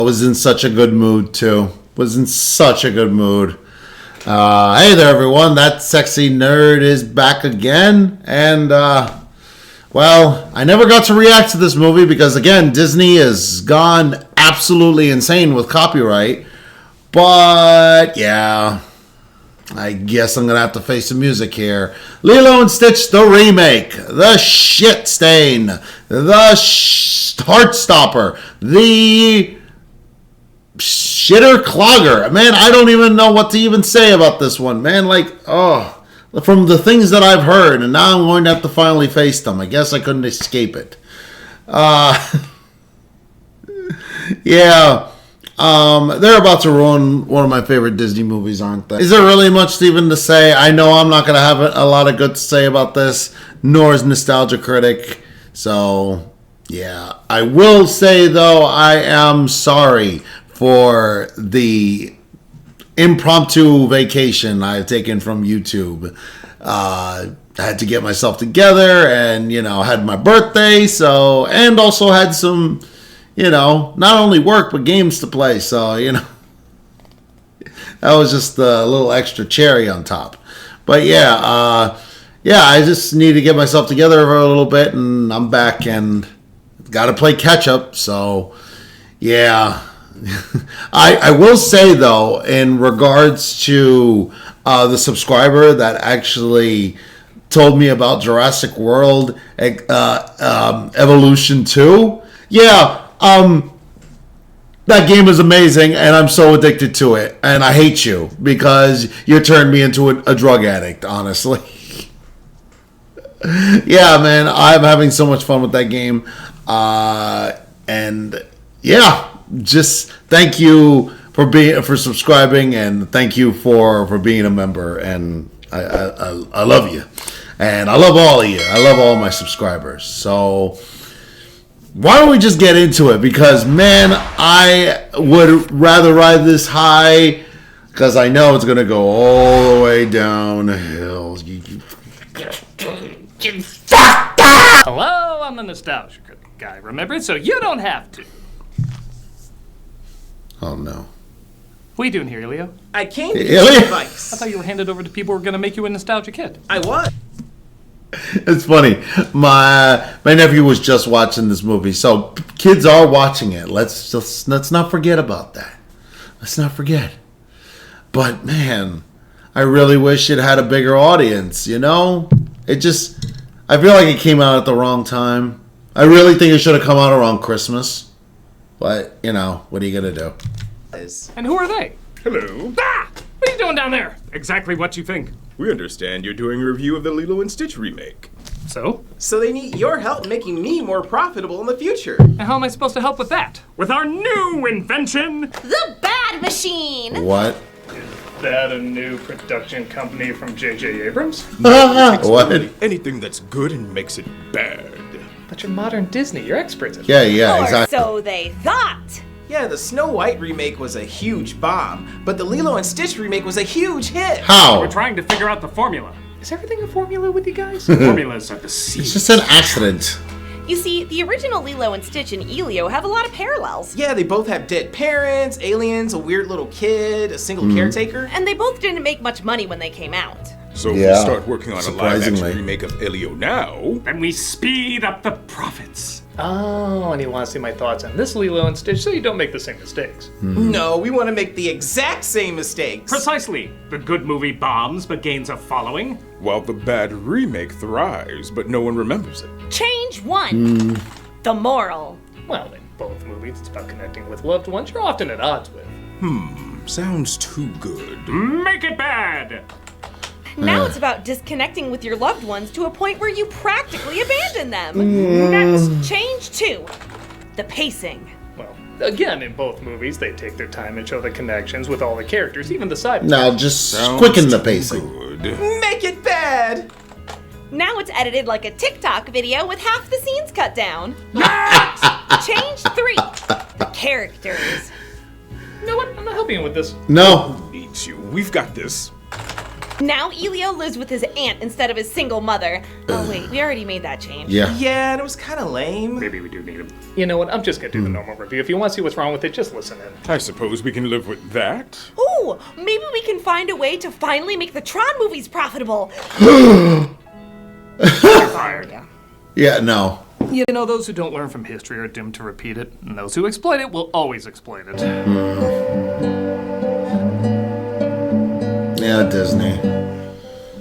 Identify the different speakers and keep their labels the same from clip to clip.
Speaker 1: I was in such a good mood, too. Was in such a good mood. Hey there, everyone. That sexy nerd is back again. And, well, I never got to react to this movie because, again, Disney has gone absolutely insane with copyright. But, yeah, I guess I'm going to have to face some music here. Lilo and Stitch, the remake, the shit stain, the Heartstopper, the shitter clogger. Man, I don't even know what to even say about this one, man. Like, oh, from the things that I've heard, and now I'm going to have to finally face them. I guess I couldn't escape it. Yeah. They're about to ruin one of my favorite Disney movies, aren't they? Is there really much even to say? I know I'm not going to have a lot of good to say about this, nor is Nostalgia Critic. So, yeah. I will say, though, I am sorry for the impromptu vacation I've taken from YouTube. I had to get myself together and, had my birthday, and also had some, not only work, but games to play. So, that was just a little extra cherry on top. But yeah, I just need to get myself together for a little bit, and I'm back and got to play catch up. So, yeah. I will say, though, in regards to the subscriber that actually told me about Jurassic World Evolution 2, yeah, that game is amazing, and I'm so addicted to it, and I hate you because you turned me into a drug addict, honestly. Yeah, man, I'm having so much fun with that game, and yeah. Just thank you for subscribing, and thank you for being a member, and I love you, and I love all of you. I love all my subscribers. So why don't we just get into it? Because man, I would rather ride this high because I know it's gonna go all the way downhill.
Speaker 2: Hello, I'm the Nostalgia Critic guy. Remember, so you don't have to.
Speaker 1: Oh, no.
Speaker 2: What are you doing here, Elio?
Speaker 3: I came to get some advice.
Speaker 2: I thought you were handed over to people who were going to make you a nostalgia kid.
Speaker 3: I was.
Speaker 1: It's funny. My nephew was just watching this movie, so kids are watching it. Let's not forget about that. Let's not forget. But, man, I really wish it had a bigger audience, It just... I feel like it came out at the wrong time. I really think it should have come out around Christmas. But, what are you going to do?
Speaker 2: And who are they?
Speaker 4: Hello.
Speaker 2: Ah! What are you doing down there? Exactly what you think.
Speaker 4: We understand you're doing a review of the Lilo and Stitch remake.
Speaker 2: So?
Speaker 3: So they need your help making me more profitable in the future.
Speaker 2: And how am I supposed to help with that? With our new invention!
Speaker 5: The Bad Machine!
Speaker 1: What?
Speaker 2: Is that a new production company from J.J. Abrams?
Speaker 1: What?
Speaker 4: Anything that's good and makes it bad.
Speaker 2: But you're modern Disney. You're experts at
Speaker 1: Yeah,
Speaker 5: Or
Speaker 1: exactly.
Speaker 5: so they thought.
Speaker 3: Yeah, the Snow White remake was a huge bomb, but the Lilo and Stitch remake was a huge hit.
Speaker 1: How?
Speaker 2: We're trying to figure out the formula. Is everything a formula with you guys? Formulas are the seeds.
Speaker 1: It's just an accident.
Speaker 5: You see, the original Lilo and Stitch and Elio have a lot of parallels.
Speaker 3: Yeah, they both have dead parents, aliens, a weird little kid, a single caretaker.
Speaker 5: And they both didn't make much money when they came out.
Speaker 4: So
Speaker 1: Yeah,
Speaker 4: if we start working on a live-action
Speaker 1: surprisingly.
Speaker 4: remake of Elio now...
Speaker 2: Then we speed up the profits. Oh, and you want to see my thoughts on this Lilo and Stitch so you don't make the same mistakes.
Speaker 3: No, we want to make the exact same mistakes.
Speaker 2: Precisely. The good movie bombs but gains a following.
Speaker 4: While the bad remake thrives, but no one remembers it.
Speaker 5: Change one. The moral.
Speaker 2: Well, in both movies, it's about connecting with loved ones you're often at odds with.
Speaker 4: Sounds too good.
Speaker 2: Make it bad!
Speaker 5: Now it's about disconnecting with your loved ones to a point where you practically abandon them. Next, change two. The pacing.
Speaker 2: Well, again, in both movies, they take their time and show the connections with all the characters, even the side.
Speaker 1: Now just
Speaker 4: Sounds
Speaker 1: quicken the
Speaker 4: too
Speaker 1: pacing.
Speaker 4: Good.
Speaker 3: Make it bad.
Speaker 5: Now it's edited like a TikTok video with half the scenes cut down. Change three. The characters.
Speaker 2: You know what? I'm not helping you with this.
Speaker 1: No.
Speaker 4: Need you. We've got this.
Speaker 5: Now Elio lives with his aunt instead of his single mother. Oh wait, we already made that change.
Speaker 1: Yeah.
Speaker 3: Yeah, and it was kind of lame.
Speaker 2: Maybe we do need him. You know what? I'm just gonna do the normal review. If you want to see what's wrong with it, just listen in.
Speaker 4: I suppose we can live with that.
Speaker 5: Ooh, maybe we can find a way to finally make the Tron movies profitable.
Speaker 2: Fired.
Speaker 1: Yeah, no.
Speaker 2: You know, those who don't learn from history are doomed to repeat it, and those who exploit it will always exploit it.
Speaker 1: Yeah, Disney.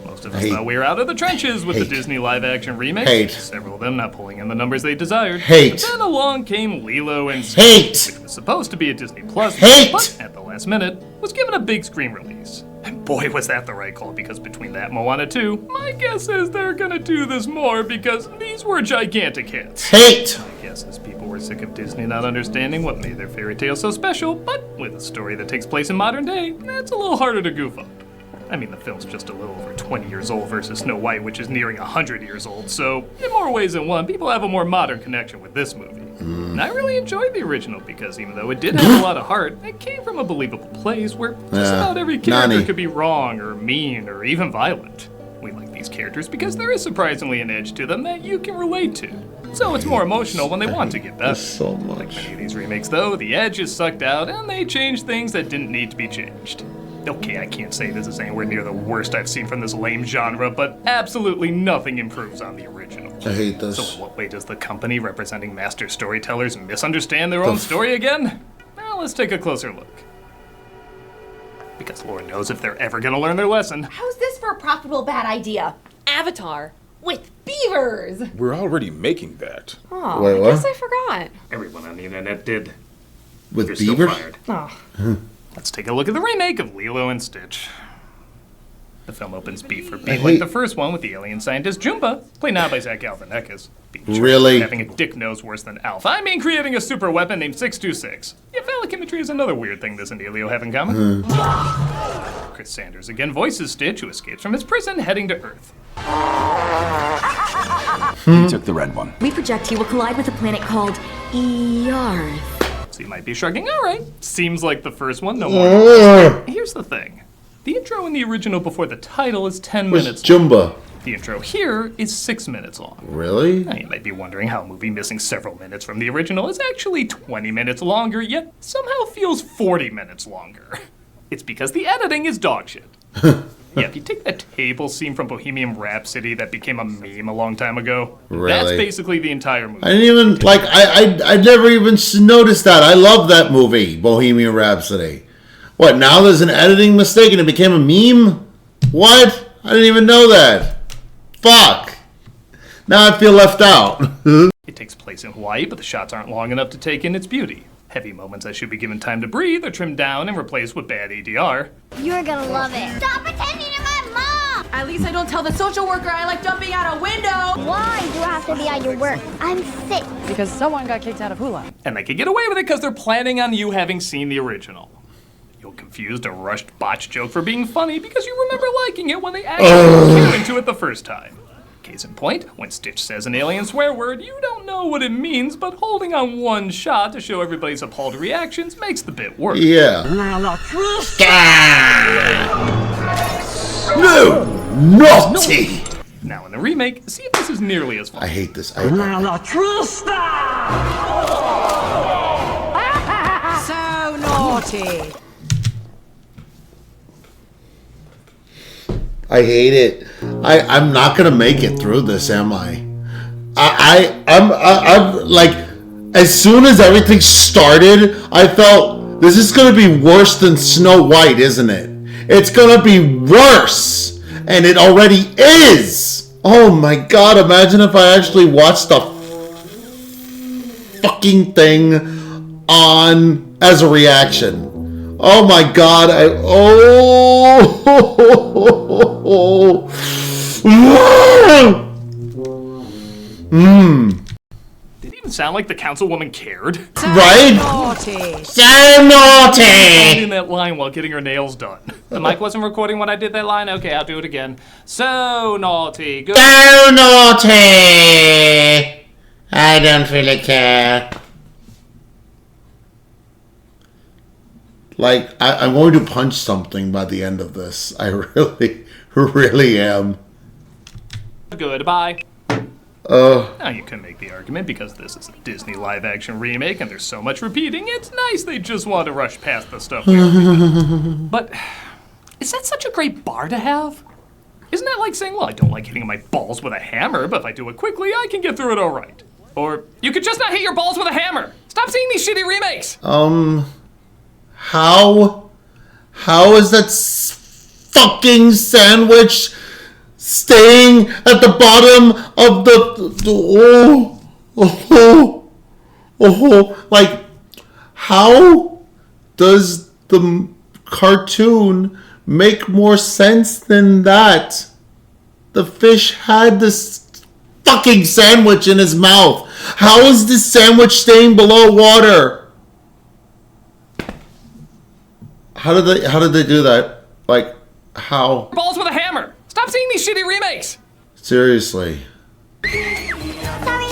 Speaker 2: Most of us thought we were out of the trenches with the Disney live-action remakes.
Speaker 1: Hate.
Speaker 2: Several of them not pulling in the numbers they desired.
Speaker 1: Hate.
Speaker 2: But then along came Lilo and Stitch,
Speaker 1: Hate.
Speaker 2: which was supposed to be a Disney Plus,
Speaker 1: Hate.
Speaker 2: but at the last minute was given a big screen release. And boy, was that the right call, because between that and Moana 2, my guess is they're gonna do this more because these were gigantic hits.
Speaker 1: Hate.
Speaker 2: My guess is people were sick of Disney not understanding what made their fairy tale so special, but with a story that takes place in modern day, that's a little harder to goof up. I mean, the film's just a little over 20 years old versus Snow White, which is nearing 100 years old, so in more ways than one, people have a more modern connection with this movie. And I really enjoyed the original because even though it did have a lot of heart, it came from a believable place where just about every character
Speaker 1: Nani.
Speaker 2: could be wrong or mean or even violent. We like these characters because there is surprisingly an edge to them that you can relate to. So it's more emotional when they want to get better.
Speaker 1: So
Speaker 2: Like
Speaker 1: much.
Speaker 2: many of these remakes, though, the edge is sucked out and they change things that didn't need to be changed. Okay, I can't say this is anywhere near the worst I've seen from this lame genre, but absolutely nothing improves on the original.
Speaker 1: I hate
Speaker 2: So
Speaker 1: this.
Speaker 2: in what way does the company representing master storytellers misunderstand their own story again? Well, let's take a closer look. Because Lord knows if they're ever gonna learn their lesson.
Speaker 5: How's this for a profitable bad idea? Avatar with beavers.
Speaker 4: We're already making that.
Speaker 5: Oh,
Speaker 1: Wait,
Speaker 5: I
Speaker 1: what?
Speaker 5: guess I forgot.
Speaker 2: Everyone on the internet did.
Speaker 1: With
Speaker 2: You're still
Speaker 1: beavers?
Speaker 2: fired.
Speaker 5: Oh.
Speaker 2: Let's take a look at the remake of Lilo and Stitch. The film opens beat for
Speaker 1: I
Speaker 2: beat
Speaker 1: hate-
Speaker 2: like the first one with the alien scientist Jumba, played now by Zach Galifianakis. Being charged
Speaker 1: Really?
Speaker 2: with having a dick nose worse than Alf. I mean creating a super weapon named 626. Yeah, phallic imagery is another weird thing this and Elio have in common. Chris Sanders again voices Stitch, who escapes from his prison heading to Earth.
Speaker 6: He took the red one.
Speaker 7: We project he will collide with a planet called Earth.
Speaker 2: So you might be shrugging, alright, seems like the first one, no more. Here's the thing. The intro in the original before the title is 10
Speaker 1: Where's
Speaker 2: minutes.
Speaker 1: Jumba?
Speaker 2: The intro here is 6 minutes long.
Speaker 1: Really?
Speaker 2: Now, you might be wondering how a movie missing several minutes from the original is actually 20 minutes longer, yet somehow feels 40 minutes longer. It's because the editing is dog shit. Yeah, if you take that table scene from Bohemian Rhapsody that became a meme a long time ago, that's
Speaker 1: Really?
Speaker 2: basically the entire movie.
Speaker 1: I didn't even, like, I never even noticed that. I love that movie, Bohemian Rhapsody. What, now there's an editing mistake and it became a meme? What? I didn't even know that. Fuck. Now I feel left out.
Speaker 2: It takes place in Hawaii, but the shots aren't long enough to take in its beauty. Heavy moments that should be given time to breathe are trimmed down and replaced with bad ADR.
Speaker 8: You're gonna love it. Stop pretending you're my mom!
Speaker 7: At least I don't tell the social worker I like jumping out a window.
Speaker 8: Why do I have to be at your work? I'm sick.
Speaker 9: Because someone got kicked out of hula.
Speaker 2: And they can get away with it because they're planning on you having seen the original. You'll confuse a rushed botch joke for being funny because you remember liking it when they actually came into it the first time. Case in point, when Stitch says an alien swear word, you don't know what it means, but holding on one shot to show everybody's appalled reactions makes the bit work.
Speaker 1: Yeah. No! Naughty!
Speaker 2: Now in the remake, see if this is nearly as
Speaker 1: I
Speaker 2: fun.
Speaker 1: hate this.
Speaker 9: So naughty.
Speaker 1: I hate it. I'm not gonna make it through this, am I? I'm like, as soon as everything started, I felt this is gonna be worse than Snow White, isn't it? It's gonna be worse, and it already is. Oh my god! Imagine if I actually watched the fucking thing on as a reaction. Oh my god,
Speaker 2: Did it even sound like the councilwoman cared?
Speaker 1: Right?
Speaker 9: Naughty.
Speaker 1: So naughty!
Speaker 2: In that line while getting her nails done. The mic wasn't recording when I did that line? Okay, I'll do it again. So naughty. Good.
Speaker 1: So naughty! I don't really care. Like, I'm going to punch something by the end of this. I really, really am.
Speaker 2: Goodbye. Now you can make the argument because this is a Disney live-action remake and there's so much repeating, it's nice they just want to rush past the stuff we already know. But is that such a great bar to have? Isn't that like saying, well, I don't like hitting my balls with a hammer, but if I do it quickly, I can get through it all right? Or, you could just not hit your balls with a hammer! Stop seeing these shitty remakes!
Speaker 1: How is that fucking sandwich staying at the bottom of like, how does the cartoon make more sense than that? The fish had this fucking sandwich in his mouth. How is this sandwich staying below water? How did they do that? Like, how?
Speaker 2: Balls with a hammer! Stop seeing these shitty remakes!
Speaker 1: Seriously.
Speaker 8: Sorry.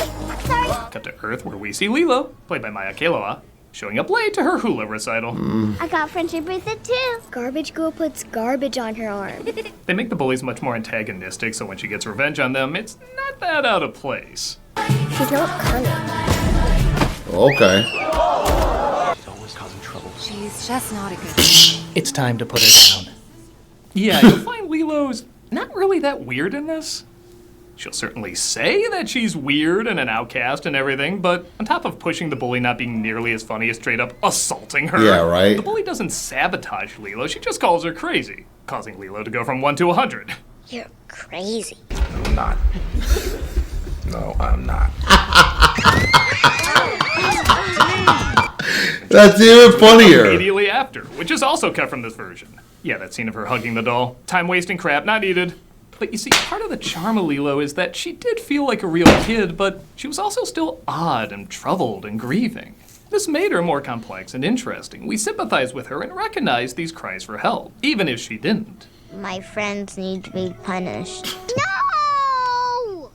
Speaker 2: Cut to Earth where we see Lilo, played by Maya Kaloa, showing up late to her hula recital.
Speaker 8: I got friendship bracelet too. Garbage girl puts garbage on her arm.
Speaker 2: They make the bullies much more antagonistic, so when she gets revenge on them, it's not that out of place.
Speaker 8: She's not cunning.
Speaker 1: Okay.
Speaker 9: She's just not a good
Speaker 2: It's time to put her down. Yeah, you'll find Lilo's not really that weird in this. She'll certainly say that she's weird and an outcast and everything, but on top of pushing the bully not being nearly as funny as straight up assaulting her,
Speaker 1: Yeah, right.
Speaker 2: the bully doesn't sabotage Lilo, she just calls her crazy, causing Lilo to go from 1 to 100.
Speaker 8: You're crazy.
Speaker 6: I'm not. No, I'm not.
Speaker 1: That's even funnier.
Speaker 2: Immediately after, which is also cut from this version. Yeah, that scene of her hugging the doll. Time-wasting crap, not needed. But you see, part of the charm of Lilo is that she did feel like a real kid, but she was also still odd and troubled and grieving. This made her more complex and interesting. We sympathize with her and recognize these cries for help, even if she didn't.
Speaker 8: My friends need to be punished. No!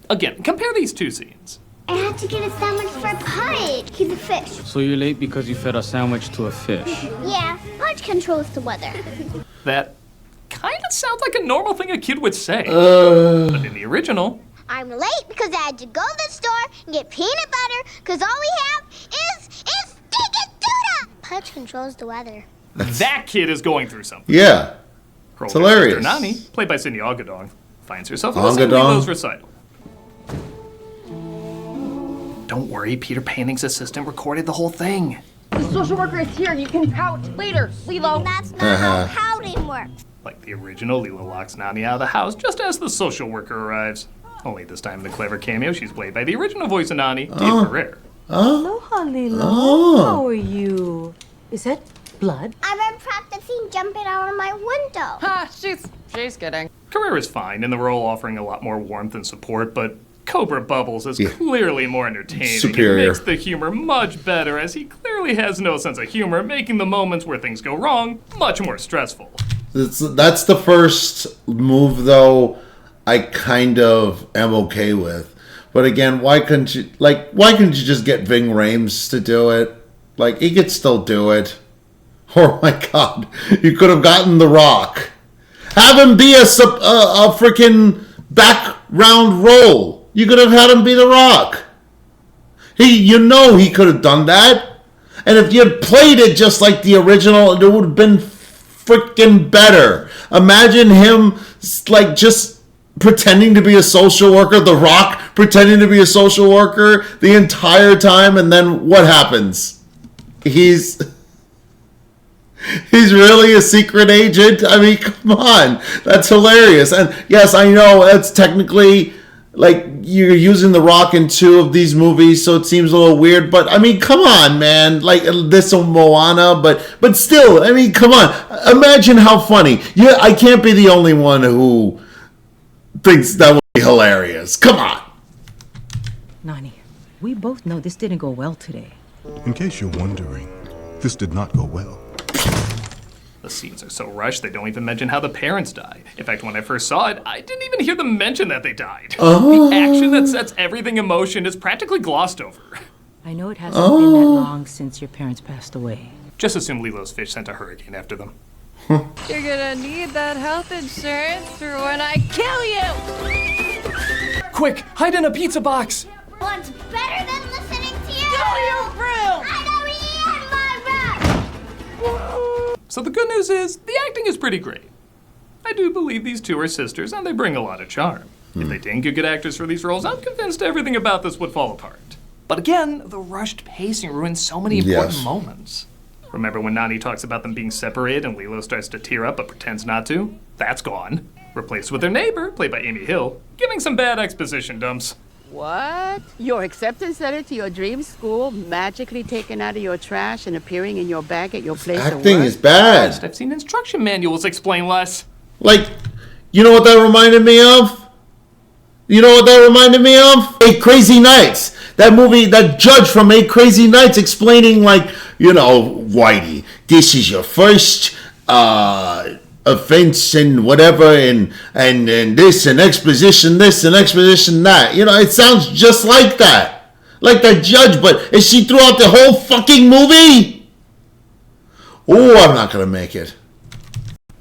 Speaker 2: Again, compare these two scenes.
Speaker 8: I had to get a sandwich for Pudge. He's a fish.
Speaker 10: So you're late because you fed a sandwich to a fish?
Speaker 8: Yeah, Pudge controls the weather.
Speaker 2: That kind of sounds like a normal thing a kid would say. But in the original,
Speaker 8: I'm late because I had to go to the store and get peanut butter because all we have is stinking tuna. Pudge controls the weather.
Speaker 2: that kid is going through something.
Speaker 1: Yeah.
Speaker 2: Her
Speaker 1: It's
Speaker 2: older
Speaker 1: hilarious.
Speaker 2: sister, Nani, played by Cindy Algadong, finds herself listening to
Speaker 1: Algadong.
Speaker 2: Lilo's recital. Don't worry, Peter Panning's assistant recorded the whole thing.
Speaker 9: The social worker is here. You can pout later, Lilo.
Speaker 8: That's not how pouting works.
Speaker 2: Like the original, Lilo locks Nani out of the house just as the social worker arrives. Only this time in the clever cameo, she's played by the original voice of Nani, Dave Ferrer.
Speaker 9: Aloha, Lilo.
Speaker 1: Oh.
Speaker 9: How are you? Is that blood?
Speaker 8: I've been practicing jumping out of my window.
Speaker 9: Ha, she's kidding.
Speaker 2: Ferrer is fine in the role, offering a lot more warmth and support, but Cobra Bubbles is
Speaker 1: Yeah.
Speaker 2: clearly more entertaining.
Speaker 1: Superior.
Speaker 2: It makes the humor much better, as he clearly has no sense of humor, making the moments where things go wrong much more stressful.
Speaker 1: That's the first move, though, I kind of am okay with. But again, why couldn't you just get Ving Rhames to do it? Like, he could still do it. Oh my god, you could have gotten The Rock. Have him be a freaking background role. You could have had him be The Rock. He could have done that. And if you had played it just like the original, it would have been freaking better. Imagine him like just pretending to be a social worker, The Rock pretending to be a social worker the entire time, and then what happens? He's really a secret agent? I mean, come on. That's hilarious. And yes, I know that's technically, like, you're using The Rock in 2 of these movies, so it seems a little weird. But, I mean, come on, man. Like, this is Moana, but still, I mean, come on. Imagine how funny. Yeah, I can't be the only one who thinks that would be hilarious. Come on.
Speaker 11: Nani, we both know this didn't go well today.
Speaker 12: In case you're wondering, this did not go well.
Speaker 2: The scenes are so rushed, they don't even mention how the parents died. In fact, when I first saw it, I didn't even hear them mention that they died. The action that sets everything in motion is practically glossed over.
Speaker 11: I know it hasn't been that long since your parents passed away.
Speaker 2: Just assume Lilo's fish sent a hurricane after them.
Speaker 13: You're gonna need that health insurance for when I kill you!
Speaker 2: Quick, hide in a pizza box!
Speaker 8: What's better than listening to you?
Speaker 13: Go to your room!
Speaker 8: I don't eat in my room!
Speaker 2: So the good news is, the acting is pretty great. I do believe these two are sisters, and they bring a lot of charm. If they didn't get good actors for these roles, I'm convinced everything about this would fall apart. But again, the rushed pacing ruins so many important moments. Remember when Nani talks about them being separated and Lilo starts to tear up but pretends not to? That's gone. Replaced with their neighbor, played by Amy Hill, giving some bad exposition dumps.
Speaker 14: What? Your acceptance letter to your dream school magically taken out of your trash and appearing in your bag at your place of work?
Speaker 1: Acting is bad.
Speaker 2: I've seen instruction manuals explain less.
Speaker 1: Like, you know what that reminded me of? You know what that reminded me of? 8 Crazy Nights. That movie, that judge from 8 Crazy Nights explaining, like, you know, Whitey, this is your first offense and whatever, and this and exposition this and exposition that. You know, it sounds just like that. Like that judge, but is she throughout the whole fucking movie? Oh, I'm not gonna make it.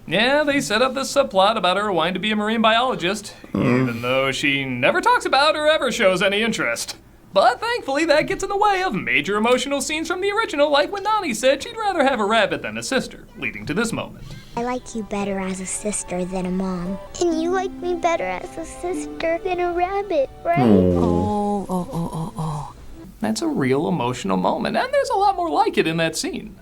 Speaker 2: Yeah, they set up this subplot about her wanting to be a marine biologist, even though she never talks about or ever shows any interest. But thankfully, that gets in the way of major emotional scenes from the original, like when Nani said she'd rather have a rabbit than a sister, leading to this moment.
Speaker 8: I like you better as a sister than a mom. And you like me better as a sister than a rabbit, right?
Speaker 2: Oh. That's a real emotional moment, and there's a lot more like it in that scene.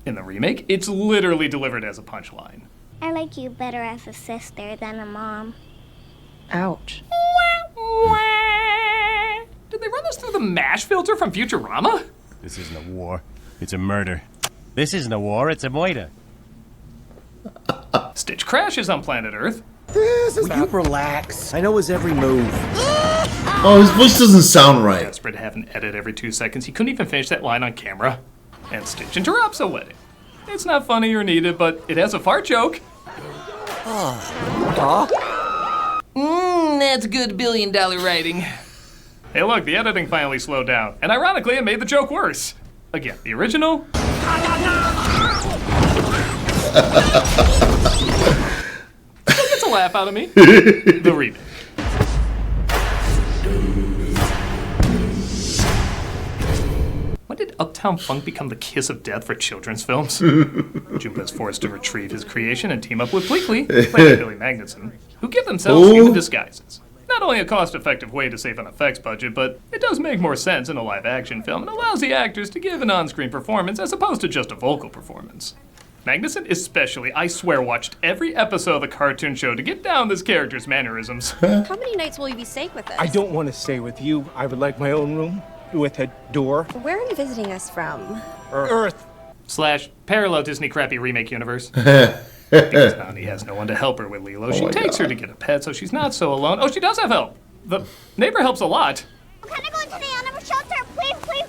Speaker 2: In the remake, it's literally delivered as a punchline.
Speaker 8: I like you better as a sister than a mom.
Speaker 13: Ouch.
Speaker 2: Did they run this through the MASH filter from Futurama?
Speaker 15: This isn't a war. It's a murder. This isn't a war. It's a murder.
Speaker 2: Stitch crashes on planet Earth.
Speaker 16: Will you relax? I know his every move.
Speaker 1: Oh, his voice doesn't sound right.
Speaker 2: Desperate to have an edit every 2 seconds, he couldn't even finish that line on camera. And Stitch interrupts a wedding. It's not funny or needed, but it has a fart joke. That's good $1 billion writing. Hey look, the editing finally slowed down. And ironically, it made the joke worse. Again, the original... Still gets a laugh out of me. The remake. When did Uptown Funk become the kiss of death for children's films? Jumba is forced to retrieve his creation and team up with Bleakley, played by Billy Magnuson, who give themselves human disguises. Not only a cost-effective way to save on effects budget, but it does make more sense in a live-action film and allows the actors to give an on-screen performance as opposed to just a vocal performance. Magnuson especially, I swear, watched every episode of the cartoon show to get down this character's mannerisms.
Speaker 5: How many nights will you be staying with us?
Speaker 16: I don't want to stay with you. I would like my own room with a door.
Speaker 5: Where are you visiting us from?
Speaker 16: Earth.
Speaker 2: / parallel Disney crappy remake universe. Because Nani has no one to help her with Lilo, she takes her to get a pet so she's not so alone. Oh, she does have help. The neighbor helps a lot.
Speaker 8: Can I go into the animal shelter?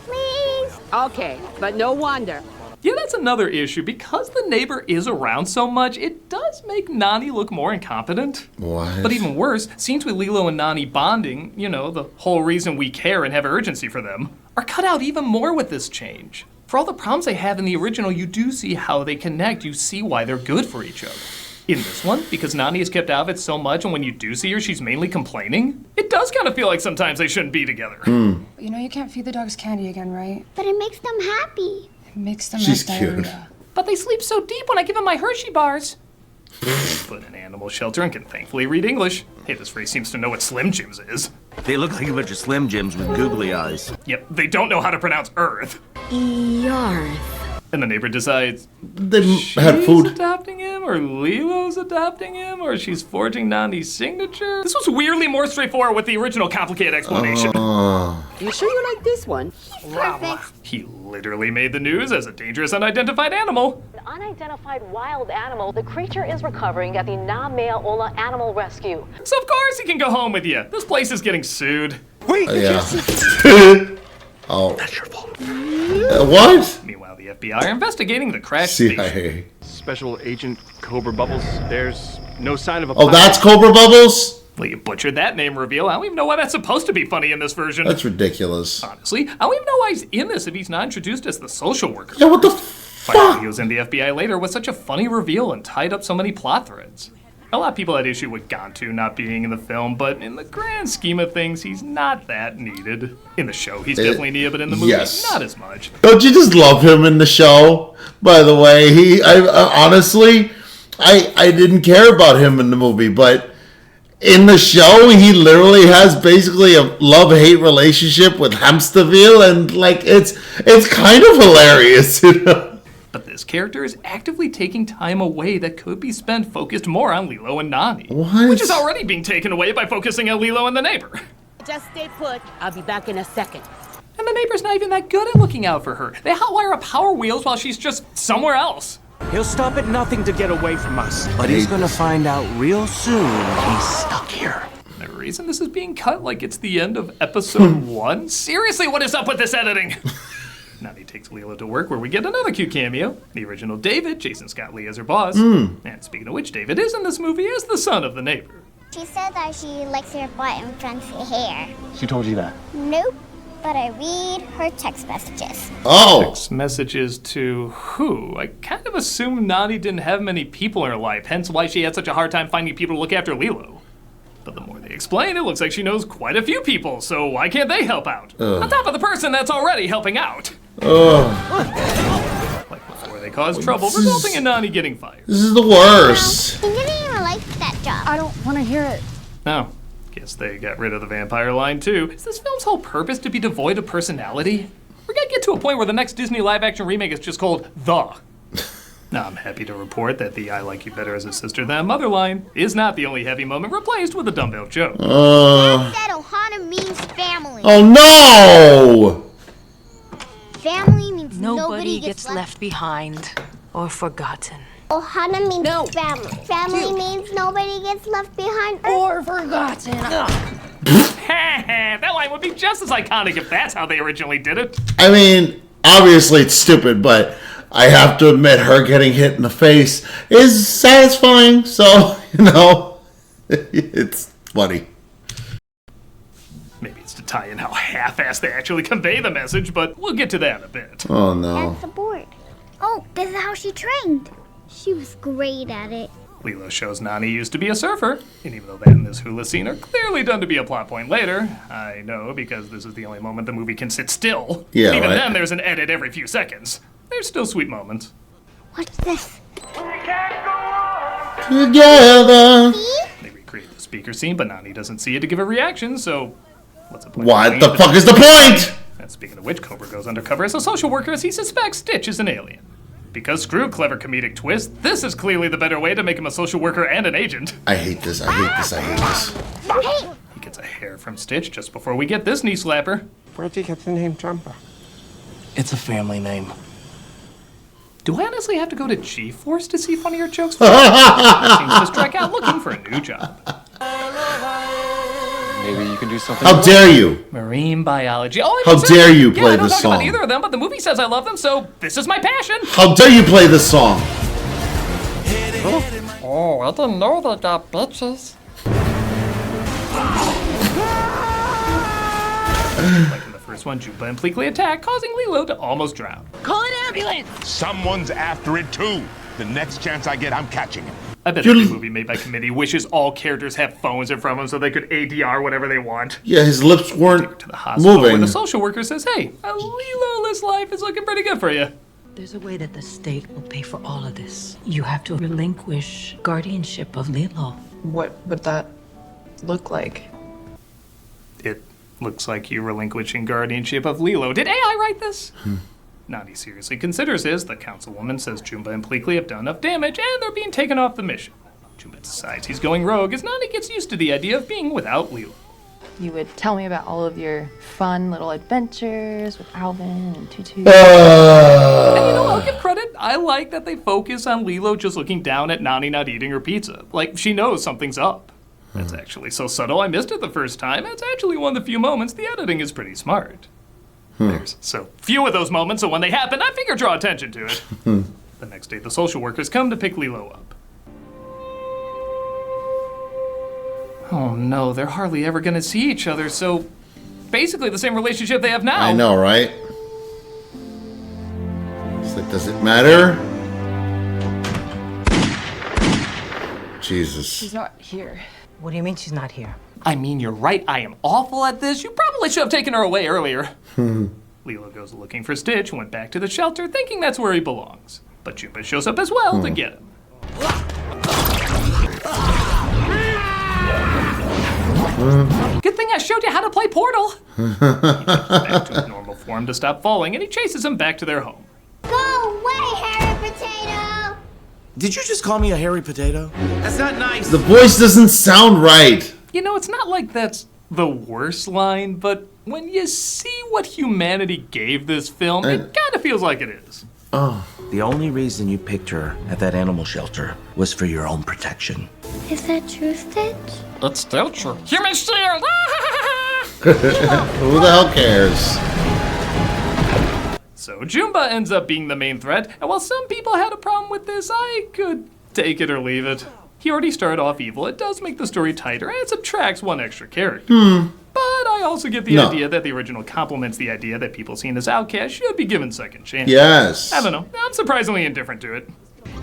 Speaker 8: Please.
Speaker 14: Okay, but no wonder.
Speaker 2: Yeah, that's another issue. Because the neighbor is around so much, it does make Nani look more incompetent.
Speaker 1: What?
Speaker 2: But even worse, scenes with Lilo and Nani bonding, you know, the whole reason we care and have urgency for them, are cut out even more with this change. For all the problems they have in the original, you do see how they connect. You see why they're good for each other. In this one, because Nani is kept out of it so much, and when you do see her, she's mainly complaining, it does kind of feel like sometimes they shouldn't be together.
Speaker 13: You know you can't feed the dogs candy again, right?
Speaker 8: But it makes them happy.
Speaker 13: It makes them
Speaker 1: She's
Speaker 13: have
Speaker 1: cute.
Speaker 13: diarrhea.
Speaker 2: But they sleep so deep when I give them my Hershey bars. Put in an animal shelter and can thankfully read English. Hey, this phrase seems to know what Slim Jims is.
Speaker 17: They look like a bunch of Slim Jims with googly eyes.
Speaker 2: Yep, they don't know how to pronounce Earth.
Speaker 7: Yarth.
Speaker 2: And the neighbor decides
Speaker 1: They
Speaker 2: she's
Speaker 1: had food.
Speaker 2: adopting him, or Lilo's adopting him, or she's forging Nani's signature. This was weirdly more straightforward with the original complicated explanation.
Speaker 14: You sure you like this one?
Speaker 8: Perfect.
Speaker 2: He literally made the news as a dangerous unidentified animal.
Speaker 18: An unidentified wild animal. The creature is recovering at the Naameaola Animal Rescue.
Speaker 2: So of course he can go home with you. This place is getting sued.
Speaker 16: Wait!
Speaker 1: Yeah. Oh. That's your fault. What?
Speaker 2: Meanwhile, the FBI are investigating the crash
Speaker 1: CIA.
Speaker 2: station.
Speaker 19: Special Agent Cobra Bubbles. There's no sign of a
Speaker 1: Oh, that's Cobra Bubbles?
Speaker 2: Well, you butchered that name reveal. I don't even know why that's supposed to be funny in this version.
Speaker 1: That's ridiculous.
Speaker 2: Honestly, I don't even know why he's in this if he's not introduced as the social worker.
Speaker 1: Yeah, what the fuck?
Speaker 2: He was in the FBI later was such a funny reveal and tied up so many plot threads. A lot of people had issue with Gantu not being in the film, but in the grand scheme of things, he's not that needed. In the show, he's definitely needed, but in the movie, not as much.
Speaker 1: Don't you just love him in the show? By the way, honestly, I didn't care about him in the movie, but in the show, he literally has basically a love-hate relationship with Hamsterville, and like it's kind of hilarious, you know.
Speaker 2: But this character is actively taking time away that could be spent focused more on Lilo and Nani.
Speaker 1: What?
Speaker 2: Which is already being taken away by focusing on Lilo and the neighbor.
Speaker 14: Just stay put. I'll be back in a second.
Speaker 2: And the neighbor's not even that good at looking out for her. They hotwire up Power Wheels while she's just somewhere else.
Speaker 17: He'll stop at nothing to get away from us. But he's gonna find out real soon he's stuck here.
Speaker 2: The reason this is being cut like it's the end of episode 1? Seriously, what is up with this editing? Nani takes Lilo to work where we get another cute cameo. The original David, Jason Scott Lee as her boss. And speaking of which, David is in this movie as the son of the neighbor.
Speaker 8: She said that she likes her butt and fancy hair.
Speaker 6: She told you that?
Speaker 8: Nope, but I read her text messages.
Speaker 1: Oh!
Speaker 2: Text messages to who? I kind of assumed Nani didn't have many people in her life, hence why she had such a hard time finding people to look after Lilo. But the more they explain, it looks like she knows quite a few people, so why can't they help out? On top of the person that's already helping out. Like before they cause trouble, resulting in Nani getting fired.
Speaker 1: This is the worst.
Speaker 8: He didn't even like that job.
Speaker 9: I don't want to hear it.
Speaker 2: Oh, guess they got rid of the vampire line too. Is this film's whole purpose to be devoid of personality? We're gonna get to a point where the next Disney live-action remake is just called The. Now, I'm happy to report that the I like you better as a sister than a mother line is not the only heavy moment replaced with a dumbbell joke.
Speaker 8: Dad said Ohana means family.
Speaker 1: Oh no!
Speaker 8: Family means
Speaker 19: Nobody gets left behind or forgotten.
Speaker 8: Ohana means family. Family means nobody gets left behind
Speaker 9: or forgotten.
Speaker 2: That line would be just as iconic if that's how they originally did it.
Speaker 1: I mean, obviously it's stupid, but I have to admit her getting hit in the face is satisfying, so, you know, it's funny.
Speaker 2: Maybe it's to tie in how half-assed they actually convey the message, but we'll get to that in a bit.
Speaker 1: Oh no.
Speaker 8: That's the board. Oh, this is how she trained. She was great at it.
Speaker 2: Lilo shows Nani used to be a surfer, and even though that and this hula scene are clearly done to be a plot point later, I know because this is the only moment the movie can sit still.
Speaker 1: Yeah,
Speaker 2: even
Speaker 1: right.
Speaker 2: then there's an edit every few seconds. There's still sweet moments.
Speaker 8: What's this?
Speaker 1: Together.
Speaker 2: They recreate the speaker scene, but Nani doesn't see it to give a reaction, so what's the point?
Speaker 1: What the fuck is the point?
Speaker 2: And speaking of which, Cobra goes undercover as a social worker as he suspects Stitch is an alien. Because screw clever comedic twist, this is clearly the better way to make him a social worker and an agent.
Speaker 1: I hate this, I hate this, I hate this.
Speaker 2: He gets a hair from Stitch just before we get this knee slapper.
Speaker 6: Where'd you get the name Jumper?
Speaker 17: It's a family name.
Speaker 2: Do I honestly have to go to G-Force to see funnier jokes? That seems to strike out looking for a new job.
Speaker 6: Maybe you can do something.
Speaker 1: How dare you?
Speaker 2: Marine biology. Oh,
Speaker 1: How dare you play
Speaker 2: I don't
Speaker 1: this
Speaker 2: talk about
Speaker 1: song?
Speaker 2: either of them, but the movie says I love them, so this is my passion.
Speaker 1: How dare you play this song?
Speaker 13: Oh, I didn't know they got bitches.
Speaker 2: Like in the first one, Juba and Pleakley attack, causing Lilo to almost drown.
Speaker 14: Call an ambulance!
Speaker 20: Someone's after it too. The next chance I get, I'm catching him.
Speaker 2: I bet every movie made by committee wishes all characters have phones in front of them so they could ADR whatever they want.
Speaker 1: Yeah, his lips weren't
Speaker 2: To the hospital where
Speaker 1: moving.
Speaker 2: the social worker says, hey, a Lilo-less life is looking pretty good for you.
Speaker 11: There's a way that the state will pay for all of this. You have to relinquish guardianship of Lilo.
Speaker 13: What would that look like?
Speaker 2: It looks like you're relinquishing guardianship of Lilo. Did AI write this? Nani seriously considers this. The councilwoman says Jumba and Pleakley have done enough damage and they're being taken off the mission. Jumba decides he's going rogue as Nani gets used to the idea of being without Lilo.
Speaker 13: You would tell me about all of your fun little adventures with Alvin and Tutu.
Speaker 2: And you know, I'll give credit. I like that they focus on Lilo just looking down at Nani not eating her pizza. Like, she knows something's up. That's actually so subtle I missed it the first time. It's actually one of the few moments the editing is pretty smart. There's so few of those moments, so when they happen, I figure draw attention to it. The next day, the social workers come to pick Lilo up. Oh no, they're hardly ever gonna see each other, so basically the same relationship they have now.
Speaker 1: I know, right? It's like, does it matter? Jesus.
Speaker 13: She's not here.
Speaker 19: What do you mean she's not here?
Speaker 2: I mean, you're right, I am awful at this. You probably should have taken her away earlier. Lilo goes looking for Stitch and went back to the shelter, thinking that's where he belongs. But Jumba shows up as well to get him. Good thing I showed you how to play Portal. He jumps back to his normal form to stop falling, and he chases him back to their home.
Speaker 8: Go away, hairy potato!
Speaker 17: Did you just call me a hairy potato?
Speaker 3: That's not nice.
Speaker 1: The voice doesn't sound right.
Speaker 2: You know, it's not like that's the worst line, but when you see what humanity gave this film, it kind of feels like it is.
Speaker 1: Oh.
Speaker 17: The only reason you picked her at that animal shelter was for your own protection.
Speaker 8: Is that true, Stitch?
Speaker 2: It's still true. Human shield!
Speaker 1: Who the hell cares?
Speaker 2: So Jumba ends up being the main threat, and while some people had a problem with this, I could take it or leave it. He already started off evil. It does make the story tighter, and it subtracts one extra character. But I also get the idea that the original complements the idea that people seen as outcasts should be given second chances.
Speaker 1: Yes.
Speaker 2: I don't know. I'm surprisingly indifferent to it.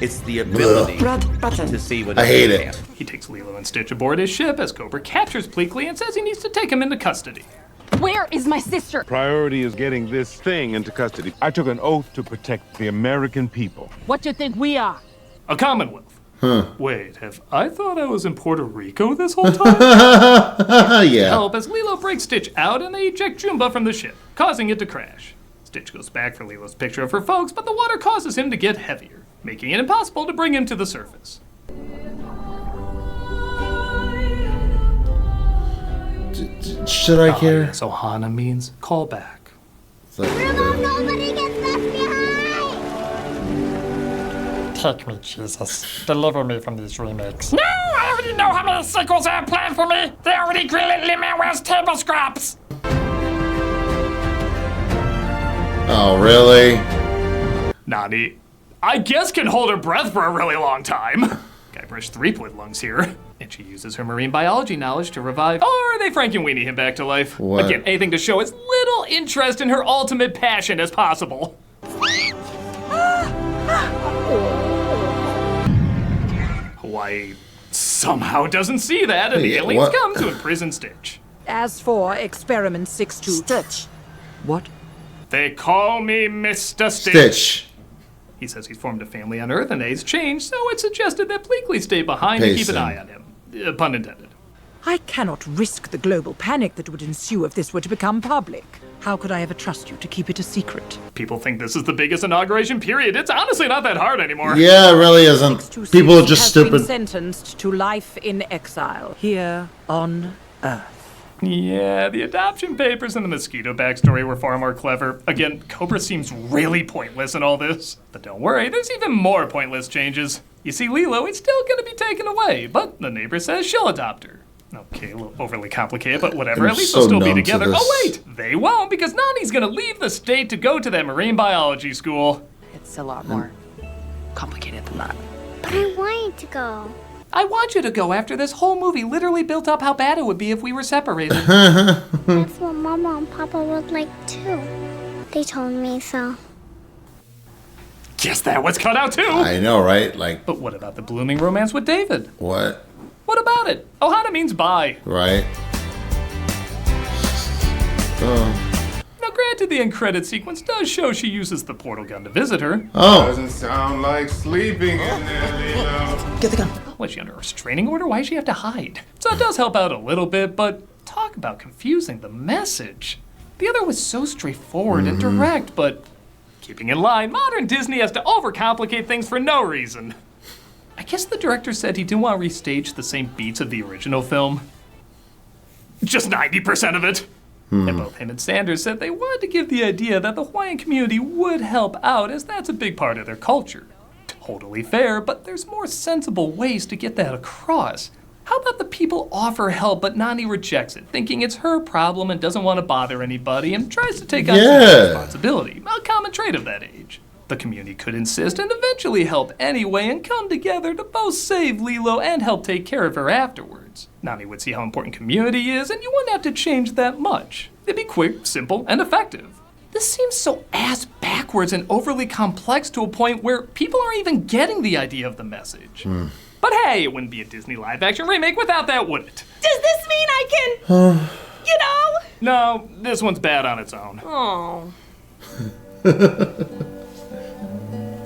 Speaker 17: It's the ability to see what
Speaker 1: I hate it.
Speaker 2: He takes Lilo and Stitch aboard his ship as Cobra captures Pleakley and says he needs to take him into custody.
Speaker 9: Where is my sister?
Speaker 6: Priority is getting this thing into custody. I took an oath to protect the American people.
Speaker 14: What do you think we are?
Speaker 2: A Commonwealth. Wait, have I thought I was in Puerto Rico this whole time?
Speaker 1: Yeah.
Speaker 2: Help as Lilo breaks Stitch out and they eject Jumba from the ship, causing it to crash. Stitch goes back for Lilo's picture of her folks, but the water causes him to get heavier, making it impossible to bring him to the surface.
Speaker 1: Should I care?
Speaker 2: Yes, Ohana means call back.
Speaker 8: Nobody gets left behind!
Speaker 21: Take me, Jesus. Deliver me from these remakes. No! I already know how many sequels I have planned for me! They already greenlit Lin-Manuel's table scraps!
Speaker 1: Oh, really?
Speaker 2: Nani, I guess can hold her breath for a really long time. Guybrush Threepwood lungs here. And she uses her marine biology knowledge to revive, or they Frankenweenie him back to life.
Speaker 1: What?
Speaker 2: Again, anything to show as little interest in her ultimate passion as possible. Hawaii somehow doesn't see that, and the aliens come to imprison Stitch.
Speaker 11: As for experiment 6-2...
Speaker 19: Stitch.
Speaker 11: What?
Speaker 2: They call me Mr.
Speaker 1: Stitch.
Speaker 2: He says he's formed a family on Earth and age changed, so it's suggested that Pleakley stay behind and keep an eye on him. Pun intended.
Speaker 11: I cannot risk the global panic that would ensue if this were to become public. How could I ever trust you to keep it a secret?
Speaker 2: People think this is the biggest inauguration period. It's honestly not that hard anymore.
Speaker 1: Yeah, it really isn't. People are just stupid.
Speaker 11: Been sentenced to life in exile here on Earth.
Speaker 2: Yeah, the adoption papers and the mosquito backstory were far more clever. Again, Cobra seems really pointless in all this. But don't worry, there's even more pointless changes. You see, Lilo is still gonna be taken away, but the neighbor says she'll adopt her. Okay, a little overly complicated, but whatever. At least they'll still be together. Oh wait, they won't, because Nani's gonna leave the state to go to that marine biology school.
Speaker 14: It's a lot more complicated than that.
Speaker 8: But I wanted to go.
Speaker 2: I want you to go after this whole movie literally built up how bad it would be if we were separated.
Speaker 8: That's what Mama and Papa would like too. They told me so.
Speaker 2: Guess that was cut out too.
Speaker 1: I know, right? Like.
Speaker 2: But what about the blooming romance with David?
Speaker 1: What?
Speaker 2: What about it? Ohana means bye.
Speaker 1: Right.
Speaker 2: Now, granted, the end credit sequence does show she uses the portal gun to visit her.
Speaker 1: Oh.
Speaker 6: Doesn't sound like sleeping in there, Lilo.
Speaker 17: Get the gun.
Speaker 2: Was she under a restraining order? Why does she have to hide? So it does help out a little bit, but talk about confusing the message. The other was so straightforward and direct, but keeping in line, modern Disney has to overcomplicate things for no reason. I guess the director said he didn't want to restage the same beats of the original film. Just 90% of it. And both him and Sanders said they wanted to give the idea that the Hawaiian community would help out, as that's a big part of their culture. Totally fair, but there's more sensible ways to get that across. How about the people offer help, but Nani rejects it, thinking it's her problem and doesn't want to bother anybody, and tries to take on some responsibility, a common trait of that age. The community could insist and eventually help anyway and come together to both save Lilo and help take care of her afterwards. Nami would see how important community is, and you wouldn't have to change that much. It'd be quick, simple, and effective. This seems so ass backwards and overly complex to a point where people aren't even getting the idea of the message. But hey, it wouldn't be a Disney live-action remake without that, would it?
Speaker 5: Does this mean I can, you know?
Speaker 2: No, this one's bad on its own.
Speaker 5: Oh.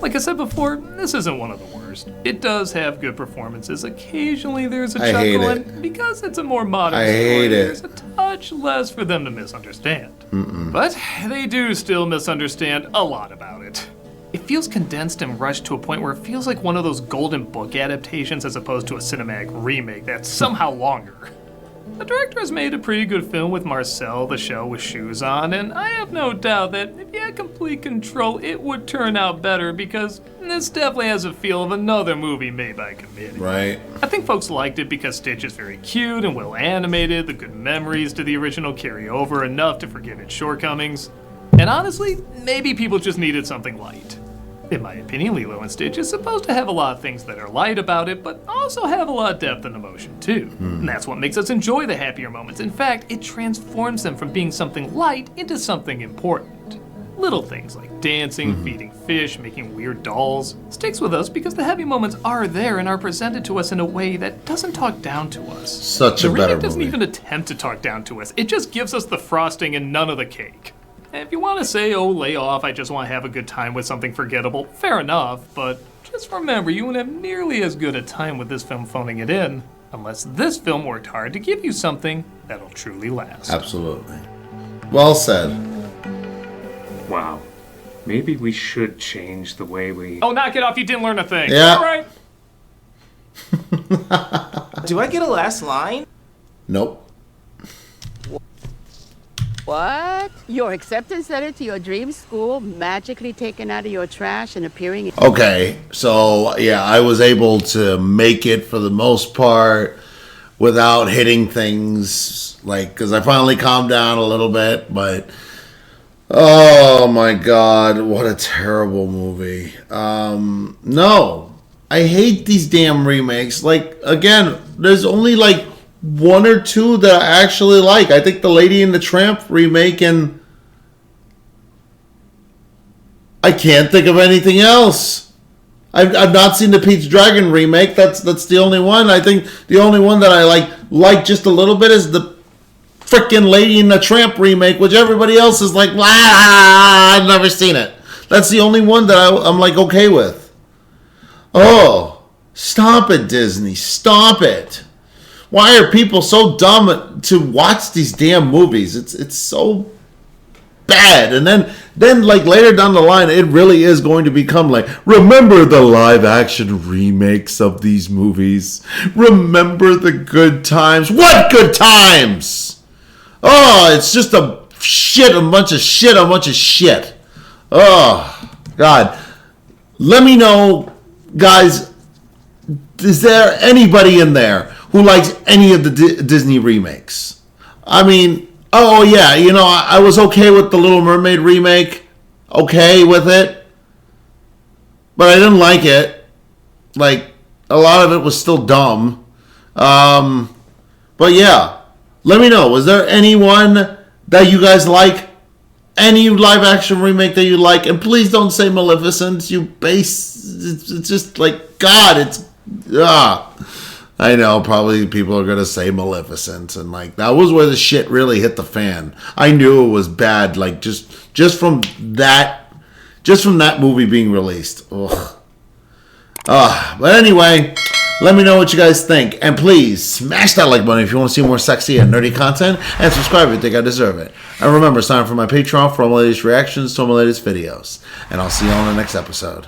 Speaker 2: Like I said before, this isn't one of the worst. It does have good performances. Occasionally there's a
Speaker 1: I hate
Speaker 2: chuckle,
Speaker 1: it.
Speaker 2: and because it's a more modern
Speaker 1: I
Speaker 2: story,
Speaker 1: hate it.
Speaker 2: there's a touch less for them to misunderstand. But they do still misunderstand a lot about it. It feels condensed and rushed to a point where it feels like one of those Golden Book adaptations as opposed to a cinematic remake that's somehow longer. The director has made a pretty good film with Marcel the Shell with shoes on, and I have no doubt that if you had complete control, it would turn out better because this definitely has a feel of another movie made by a committee.
Speaker 1: Right.
Speaker 2: I think folks liked it because Stitch is very cute and well animated, the good memories to the original carry over enough to forgive its shortcomings, and honestly, maybe people just needed something light. In my opinion, Lilo and Stitch is supposed to have a lot of things that are light about it, but also have a lot of depth and emotion too. And that's what makes us enjoy the happier moments. In fact, it transforms them from being something light into something important. Little things like dancing, feeding fish, making weird dolls sticks with us because the happy moments are there and are presented to us in a way that doesn't talk down to us.
Speaker 1: Such a better
Speaker 2: The remake doesn't
Speaker 1: movie.
Speaker 2: even attempt to talk down to us. It just gives us the frosting and none of the cake. And if you want to say, oh, lay off, I just want to have a good time with something forgettable, fair enough, but just remember you won't have nearly as good a time with this film phoning it in, unless this film worked hard to give you something that'll truly last.
Speaker 1: Absolutely. Well said.
Speaker 4: Wow. Maybe we should change the way we...
Speaker 2: Oh, knock it off, you didn't learn a thing.
Speaker 1: Yeah.
Speaker 2: All right.
Speaker 3: Do I get a last line?
Speaker 1: Nope.
Speaker 14: What? Your acceptance letter to your dream school magically taken out of your trash and appearing in...
Speaker 1: Okay, so yeah, I was able to make it for the most part without hitting things, like, because I finally calmed down a little bit, but oh my god, what a terrible movie. No, I hate these damn remakes. Like, again, there's only like one or two that I actually like. I think the Lady and the Tramp remake, and I can't think of anything else. I've not seen the Pete's Dragon remake. That's the only one. I think the only one that I like just a little bit is the frickin' Lady and the Tramp remake, which everybody else is like, I've never seen it. That's the only one that I'm like okay with. Oh, stop it, Disney. Stop it. Why are people so dumb to watch these damn movies? It's so bad. And then like later down the line, it really is going to become like, remember the live action remakes of these movies? Remember the good times? What good times? Oh, it's just a bunch of shit. Oh, God. Let me know, guys, is there anybody in there who likes any of the Disney remakes? I mean, oh yeah, you know, I was okay with the Little Mermaid remake. Okay with it. But I didn't like it. Like, a lot of it was still dumb. But yeah, let me know. Was there anyone that you guys like? Any live action remake that you like? And please don't say Maleficent, you base. It's just like, God, it's. I know, probably people are going to say Maleficent. And like, that was where the shit really hit the fan. I knew it was bad. Like, just from that movie being released. Ugh. But anyway, let me know what you guys think. And please, smash that like button if you want to see more sexy and nerdy content. And subscribe if you think I deserve it. And remember, sign up for my Patreon for all my latest reactions to all my latest videos. And I'll see you on the next episode.